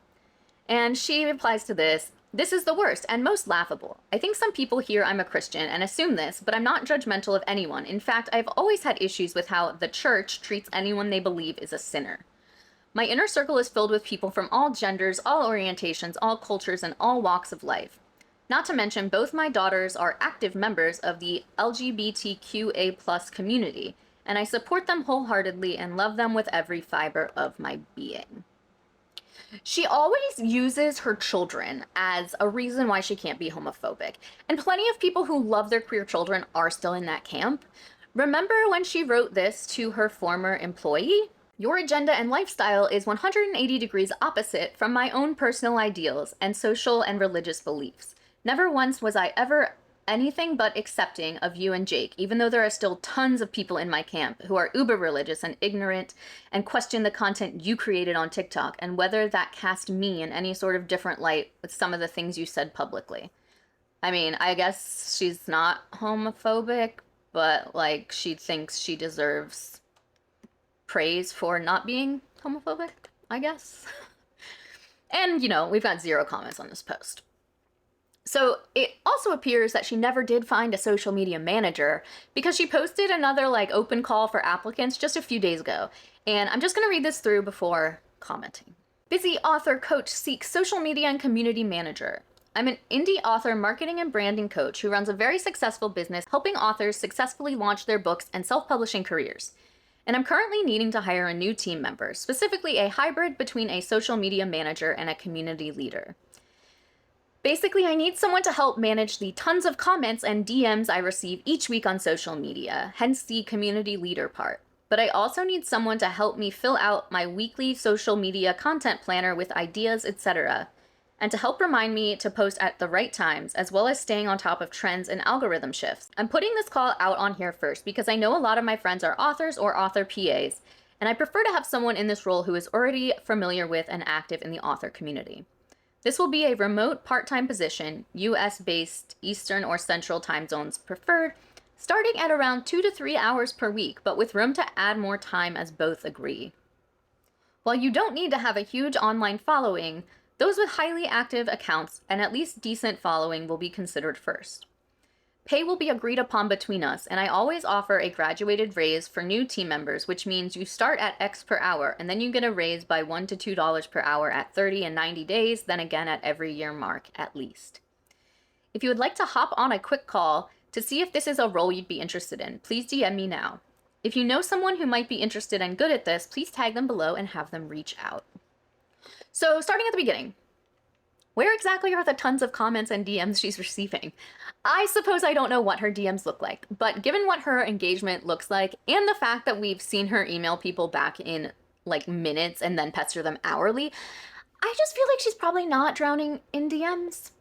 And she replies to this, this is the worst and most laughable. I think some people hear I'm a Christian and assume this, but I'm not judgmental of anyone. In fact, I've always had issues with how the church treats anyone they believe is a sinner. My inner circle is filled with people from all genders, all orientations, all cultures, and all walks of life. Not to mention, both my daughters are active members of the LGBTQA+ community, and I support them wholeheartedly and love them with every fiber of my being. She always uses her children as a reason why she can't be homophobic, and plenty of people who love their queer children are still in that camp. Remember when she wrote this to her former employee? Your agenda and lifestyle is 180 degrees opposite from my own personal ideals and social and religious beliefs. Never once was I ever anything but accepting of you and Jake, even though there are still tons of people in my camp who are uber religious and ignorant and question the content you created on TikTok and whether that cast me in any sort of different light with some of the things you said publicly. I mean, I guess she's not homophobic, but like she thinks she deserves praise for not being homophobic, I guess. And, we've got 0 comments on this post. So it also appears that she never did find a social media manager because she posted another open call for applicants just a few days ago. And I'm just going to read this through before commenting. Busy author coach seeks social media and community manager. I'm an indie author marketing and branding coach who runs a very successful business helping authors successfully launch their books and self-publishing careers. And I'm currently needing to hire a new team member, specifically a hybrid between a social media manager and a community leader. Basically, I need someone to help manage the tons of comments and DMs I receive each week on social media, hence the community leader part. But I also need someone to help me fill out my weekly social media content planner with ideas, etc., and to help remind me to post at the right times, as well as staying on top of trends and algorithm shifts. I'm putting this call out on here first because I know a lot of my friends are authors or author PAs, and I prefer to have someone in this role who is already familiar with and active in the author community. This will be a remote part-time position, US-based Eastern or Central time zones preferred, starting at around 2 to 3 hours per week, but with room to add more time as both agree. While you don't need to have a huge online following, those with highly active accounts and at least decent following will be considered first. Pay will be agreed upon between us, and I always offer a graduated raise for new team members, which means you start at X per hour, and then you get a raise by $1 to $2 per hour at 30 and 90 days, then again at every year mark at least. If you would like to hop on a quick call to see if this is a role you'd be interested in, please DM me now. If you know someone who might be interested and good at this, please tag them below and have them reach out. So, starting at the beginning, where exactly are the tons of comments and DMs she's receiving? I suppose I don't know what her DMs look like, but given what her engagement looks like and the fact that we've seen her email people back in minutes and then pester them hourly, I just feel like she's probably not drowning in DMs.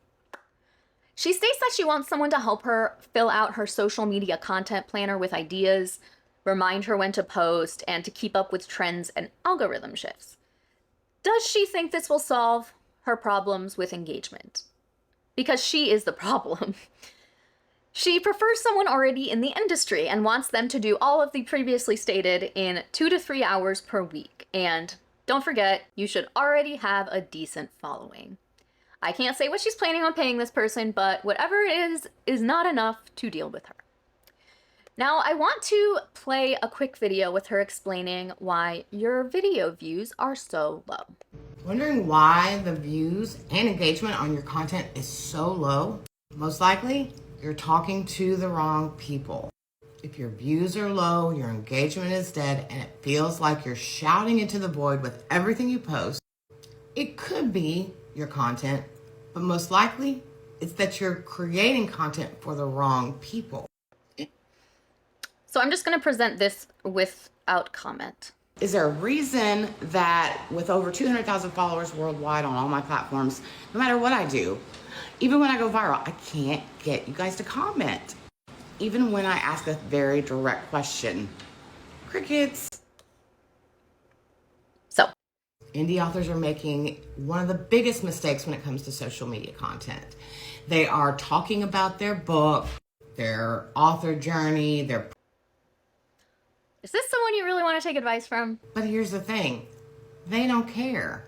She states that she wants someone to help her fill out her social media content planner with ideas, remind her when to post, and to keep up with trends and algorithm shifts. Does she think this will solve her problems with engagement? Because she is the problem. She prefers someone already in the industry and wants them to do all of the previously stated in 2 to 3 hours per week. And don't forget, you should already have a decent following. I can't say what she's planning on paying this person, but whatever it is not enough to deal with her. Now, I want to play a quick video with her explaining why your video views are so low. Wondering why the views and engagement on your content is so low? Most likely, you're talking to the wrong people. If your views are low, your engagement is dead, and it feels like you're shouting into the void with everything you post, it could be your content, but most likely, it's that you're creating content for the wrong people. So I'm just going to present this without comment. Is there a reason that with over 200,000 followers worldwide on all my platforms, no matter what I do, even when I go viral, I can't get you guys to comment? Even when I ask a very direct question, crickets. So, indie authors are making one of the biggest mistakes when it comes to social media content. They are talking about their book, their author journey, their... Is this someone you really want to take advice from? But here's the thing, they don't care.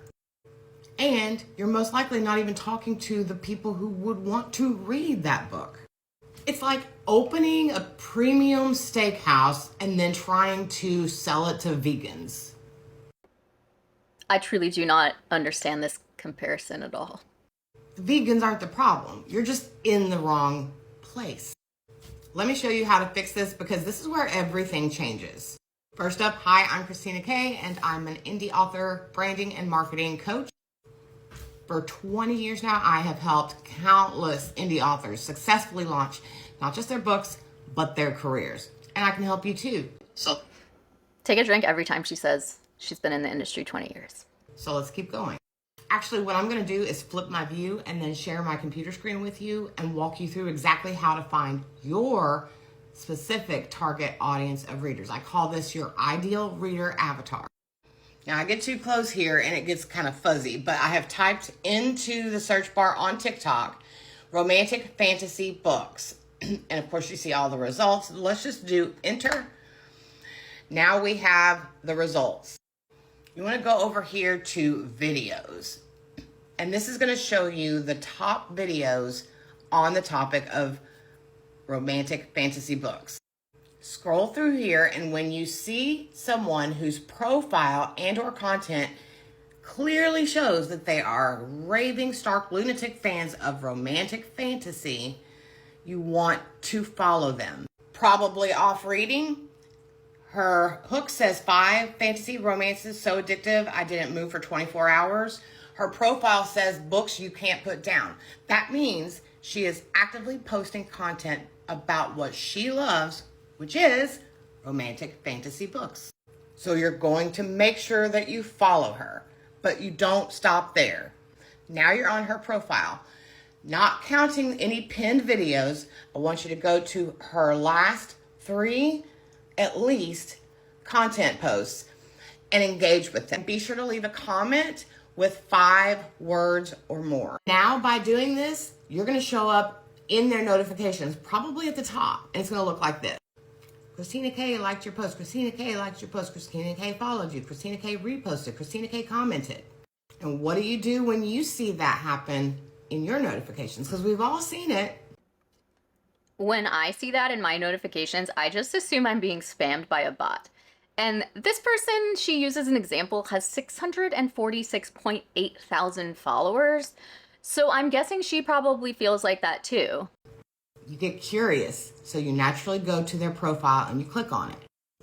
And you're most likely not even talking to the people who would want to read that book. It's like opening a premium steakhouse and then trying to sell it to vegans. I truly do not understand this comparison at all. The vegans aren't the problem. You're just in the wrong place. Let me show you how to fix this because this is where everything changes. First up, hi, I'm Christina K, and I'm an indie author, branding and marketing coach. For 20 years now, I have helped countless indie authors successfully launch not just their books, but their careers. And I can help you too. So take a drink every time she says she's been in the industry 20 years. So let's keep going. Actually, what I'm going to do is flip my view and then share my computer screen with you and walk you through exactly how to find your specific target audience of readers. I call this your ideal reader avatar. Now, I get too close here and it gets kind of fuzzy, but I have typed into the search bar on TikTok romantic fantasy books. And of course you see all the results. Let's just do enter. Now we have the results. You want to go over here to videos. And this is going to show you the top videos on the topic of romantic fantasy books. Scroll through here, and when you see someone whose profile and or content clearly shows that they are raving stark lunatic fans of romantic fantasy, you want to follow them. Probably off reading. Her hook says 5 fantasy romances so addictive I didn't move for 24 hours. Her profile says books you can't put down. That means she is actively posting content about what she loves, which is romantic fantasy books. So you're going to make sure that you follow her, but you don't stop there. Now you're on her profile. Not counting any pinned videos, I want you to go to her last 3, at least, content posts and engage with them. Be sure to leave a comment with 5 words or more. Now, by doing this, you're going to show up in their notifications, probably at the top, and it's going to look like this. Christina K liked your post. Christina K liked your post. Christina K followed you. Christina K reposted. Christina K commented. And what do you do when you see that happen in your notifications? Because we've all seen it. When I see that in my notifications, I just assume I'm being spammed by a bot. And this person she uses an example has 646.8 thousand followers. So I'm guessing she probably feels like that too. You get curious, so you naturally go to their profile and you click on it.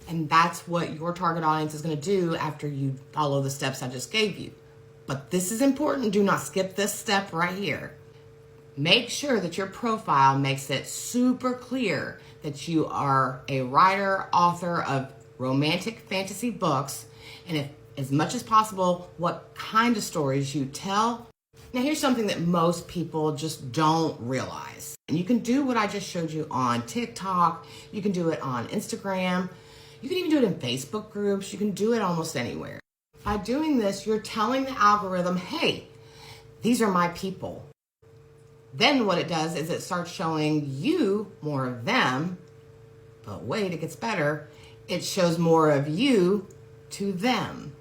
And that's what your target audience is going to do after you follow the steps I just gave you. But this is important. Do not skip this step right here. Make sure that your profile makes it super clear that you are a writer, author of romantic fantasy books, and if, as much as possible, what kind of stories you tell. Now, here's something that most people just don't realize. And you can do what I just showed you on TikTok. You can do it on Instagram. You can even do it in Facebook groups. You can do it almost anywhere. By doing this, you're telling the algorithm, hey, these are my people. Then what it does is it starts showing you more of them. But wait, it gets better. It shows more of you to them.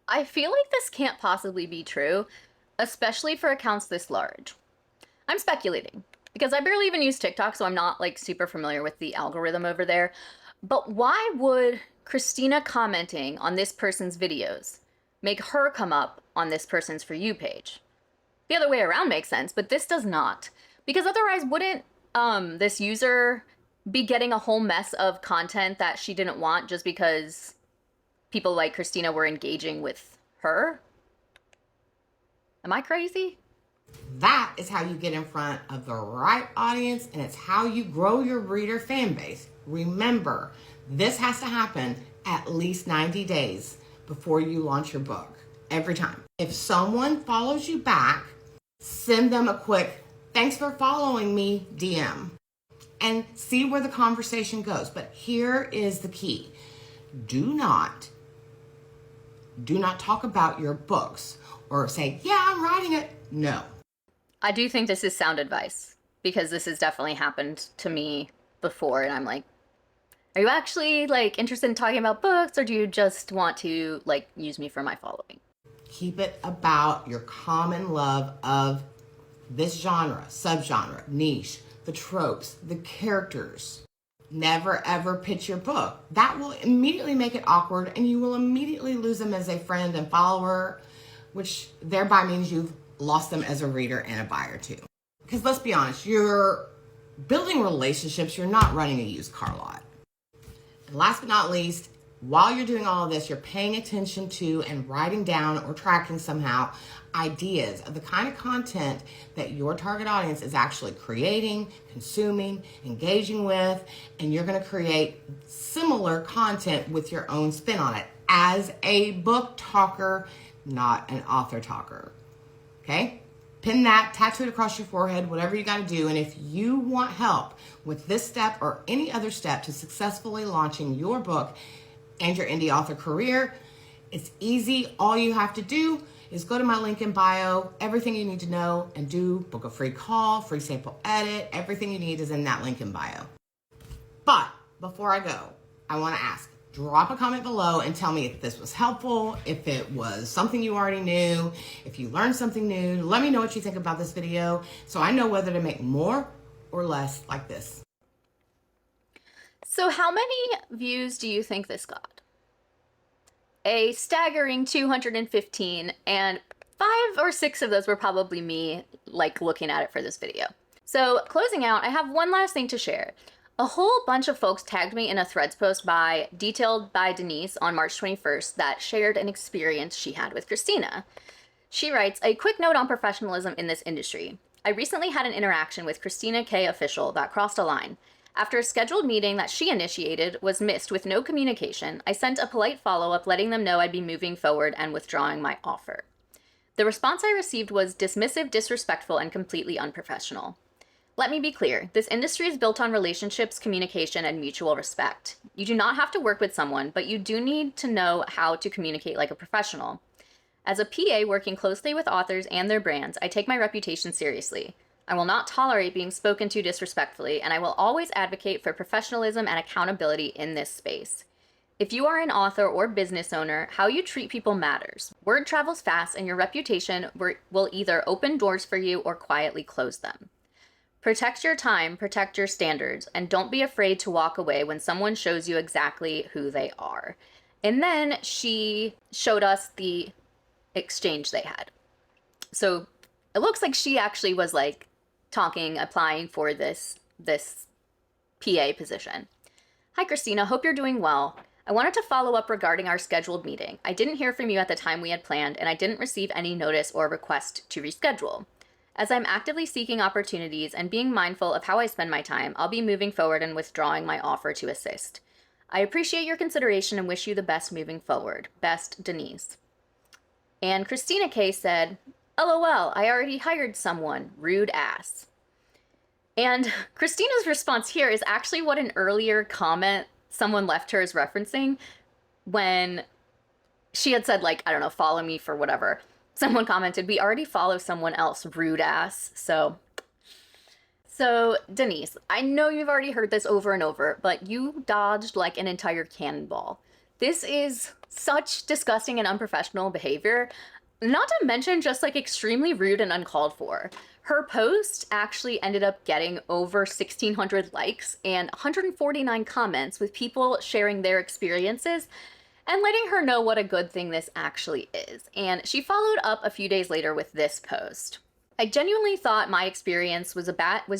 I feel like this can't possibly be true, especially for accounts this large. I'm speculating, because I barely even use TikTok, so I'm not like super familiar with the algorithm over there. But why would Christina commenting on this person's videos make her come up on this person's For You page? The other way around makes sense, but this does not. Because otherwise, wouldn't this user be getting a whole mess of content that she didn't want just because people like Christina were engaging with her? Am I crazy? That is how you get in front of the right audience, and it's how you grow your reader fan base. Remember, this has to happen at least 90 days before you launch your book, every time. If someone follows you back, send them a quick, thanks for following me, DM, and see where the conversation goes. But here is the key. Do not talk about your books or say, yeah, I'm writing it. No. I do think this is sound advice, because this has definitely happened to me before, and I'm like, are you actually like interested in talking about books, or do you just want to like use me for my following? Keep it about your common love of this genre, subgenre, niche, the tropes, the characters. Never ever pitch your book. That will immediately make it awkward, and you will immediately lose them as a friend and follower, which thereby means you've lost them as a reader and a buyer too. Because let's be honest, you're building relationships, you're not running a used car lot. And last but not least, while you're doing all of this, you're paying attention to and writing down or tracking somehow ideas of the kind of content that your target audience is actually creating, consuming, engaging with, and you're going to create similar content with your own spin on it as a book talker, not an author talker. Okay? Pin that, tattoo it across your forehead, whatever you got to do. And if you want help with this step or any other step to successfully launching your book and your indie author career, it's easy. All you have to do is go to my link in bio, everything you need to know, and book a free call, free sample edit. Everything you need is in that link in bio. But before I go, I want to ask, drop a comment below and tell me if this was helpful, if it was something you already knew, if you learned something new. Let me know what you think about this video so I know whether to make more or less like this. So how many views do you think this got? A staggering 215, and 5 or 6 of those were probably me, like, looking at it for this video. So closing out, I have one last thing to share. A whole bunch of folks tagged me in a Threads post detailed by Denise on March 21st that shared an experience she had with Christina. She writes, "A quick note on professionalism in this industry. I recently had an interaction with Christina K official that crossed a line. After a scheduled meeting that she initiated was missed with no communication, I sent a polite follow-up letting them know I'd be moving forward and withdrawing my offer. The response I received was dismissive, disrespectful, and completely unprofessional. Let me be clear, this industry is built on relationships, communication, and mutual respect. You do not have to work with someone, but you do need to know how to communicate like a professional. As a PA working closely with authors and their brands, I take my reputation seriously. I will not tolerate being spoken to disrespectfully, and I will always advocate for professionalism and accountability in this space. If you are an author or business owner, how you treat people matters. Word travels fast, and your reputation will either open doors for you or quietly close them. Protect your time, protect your standards, and don't be afraid to walk away when someone shows you exactly who they are." And then she showed us the exchange they had. So it looks like she actually was like applying for this PA position. "Hi, Christina. Hope you're doing well. I wanted to follow up regarding our scheduled meeting. I didn't hear from you at the time we had planned, and I didn't receive any notice or request to reschedule. As I'm actively seeking opportunities and being mindful of how I spend my time, I'll be moving forward and withdrawing my offer to assist. I appreciate your consideration and wish you the best moving forward. Best, Denise." And Christina K said, "LOL, I already hired someone. Rude ass." And Christina's response here is actually what an earlier comment someone left her is referencing when she had said, like, I don't know, follow me for whatever. Someone commented, "We already follow someone else, rude ass." So Denise, I know you've already heard this over and over, but you dodged like an entire cannonball. This is such disgusting and unprofessional behavior, not to mention just like extremely rude and uncalled for. Her post actually ended up getting over 1,600 likes and 149 comments with people sharing their experiences and letting her know what a good thing this actually is. And she followed up a few days later with this post. "I genuinely thought my experience was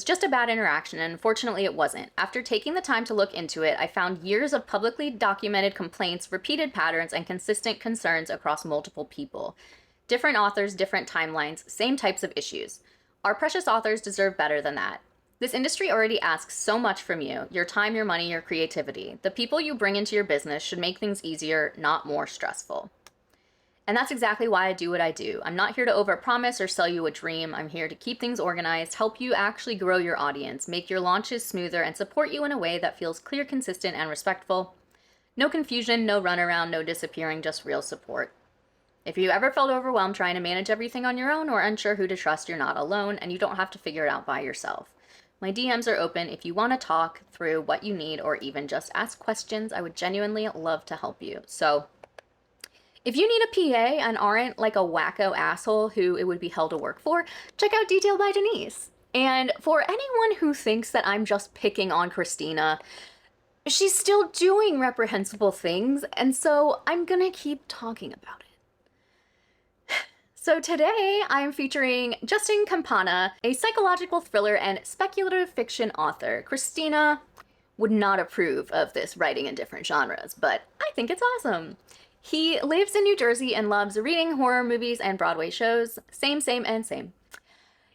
just a bad interaction, and unfortunately it wasn't. After taking the time to look into it, I found years of publicly documented complaints, repeated patterns, and consistent concerns across multiple people. Different authors, different timelines, same types of issues. Our precious authors deserve better than that. This industry already asks so much from you, your time, your money, your creativity. The people you bring into your business should make things easier, not more stressful. And that's exactly why I do what I do. I'm not here to overpromise or sell you a dream. I'm here to keep things organized, help you actually grow your audience, make your launches smoother, and support you in a way that feels clear, consistent, and respectful. No confusion, no runaround, no disappearing, just real support. If you ever felt overwhelmed trying to manage everything on your own or unsure who to trust, you're not alone, and you don't have to figure it out by yourself. My DMs are open if you want to talk through what you need or even just ask questions. I would genuinely love to help you." So if you need a PA and aren't like a wacko asshole who it would be hell to work for, check out Detail by Denise. And for anyone who thinks that I'm just picking on Christina, she's still doing reprehensible things, and so I'm gonna keep talking about it. So today I'm featuring Justin Campana, a psychological thriller and speculative fiction author. Christina would not approve of this writing in different genres, but I think it's awesome. He lives in New Jersey and loves reading horror movies and Broadway shows. Same, and same.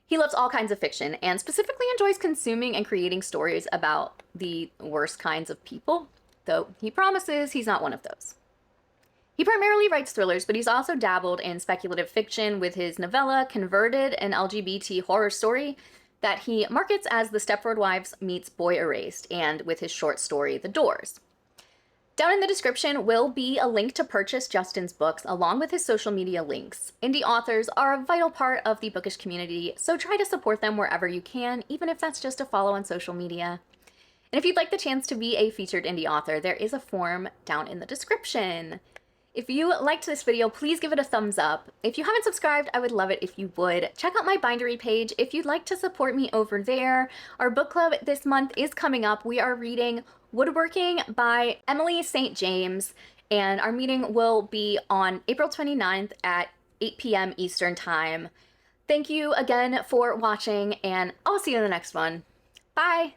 He loves all kinds of fiction and specifically enjoys consuming and creating stories about the worst kinds of people, though he promises he's not one of those. He primarily writes thrillers, but he's also dabbled in speculative fiction with his novella, Converted, an LGBT horror story that he markets as The Stepford Wives meets Boy Erased, and with his short story, The Doors. Down in the description will be a link to purchase Justin's books along with his social media links. Indie authors are a vital part of the bookish community, so try to support them wherever you can, even if that's just a follow on social media. And if you'd like the chance to be a featured indie author, there is a form down in the description. If you liked this video, please give it a thumbs up. If you haven't subscribed, I would love it if you would. Check out my Bindery page if you'd like to support me over there. Our book club this month is coming up. We are reading Woodworking by Emily St. James, and our meeting will be on April 29th at 8 p.m. Eastern Time. Thank you again for watching, and I'll see you in the next one. Bye!